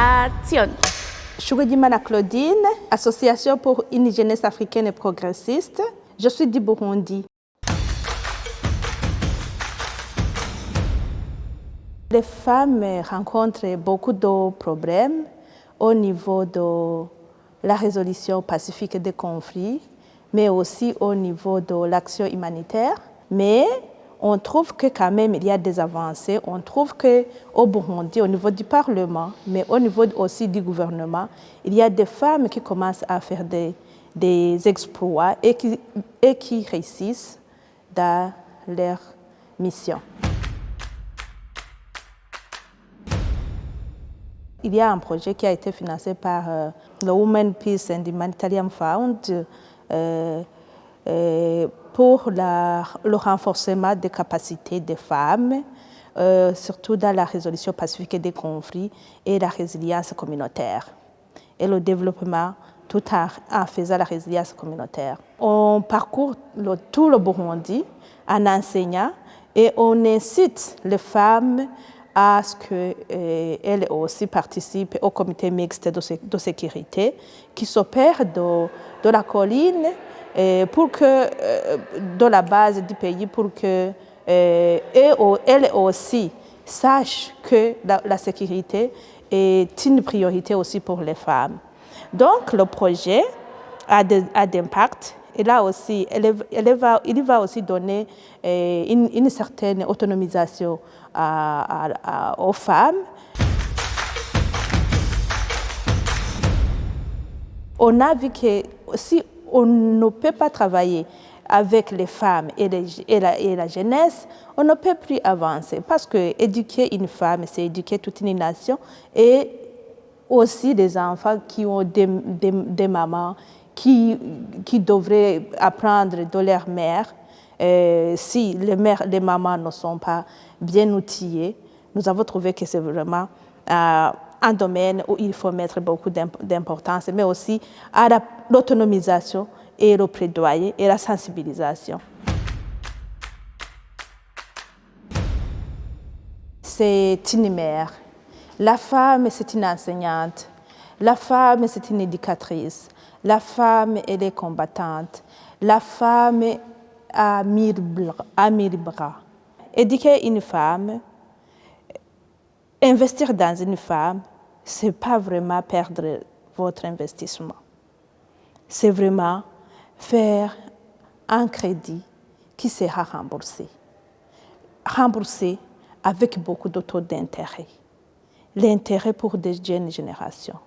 Action! Shugedimana Claudine, Association pour une jeunesse africaine et progressiste. Je suis du Burundi. Les femmes rencontrent beaucoup de problèmes au niveau de la résolution pacifique des conflits, mais aussi au niveau de l'action humanitaire. Mais on trouve que quand même il y a des avancées. On trouve qu'au Burundi, au niveau du Parlement, mais au niveau aussi du gouvernement, il y a des femmes qui commencent à faire des exploits et qui réussissent dans leur mission. Il y a un projet qui a été financé par le Women Peace and Humanitarian Fund pour le renforcement des capacités des femmes, surtout dans la résolution pacifique des conflits et la résilience communautaire et le développement tout en faisant la résilience communautaire. On parcourt tout le Burundi en enseignant et on incite les femmes à ce qu'elles aussi participent au comité mixte de sécurité qui s'opère de la colline pour que, de la base du pays pour que elles aussi sachent que la sécurité est une priorité aussi pour les femmes. Donc le projet a d'impact. Et là aussi, il va aussi donner une certaine autonomisation aux femmes. On a vu que si on ne peut pas travailler avec les femmes et la jeunesse, on ne peut plus avancer. Parce que éduquer une femme, c'est éduquer toute une nation et aussi des enfants qui ont des mamans qui devraient apprendre de leur mère. Si les mamans ne sont pas bien outillées, nous avons trouvé que c'est vraiment un domaine où il faut mettre beaucoup d'importance, mais aussi à l'autonomisation et le plaidoyer et la sensibilisation. C'est une mère. La femme, c'est une enseignante. La femme, c'est une éducatrice. La femme, elle est combattante. La femme a mille bras. Éduquer une femme, investir dans une femme, ce n'est pas vraiment perdre votre investissement. C'est vraiment faire un crédit qui sera remboursé. Remboursé avec beaucoup de taux d'intérêt. L'intérêt pour des jeunes générations.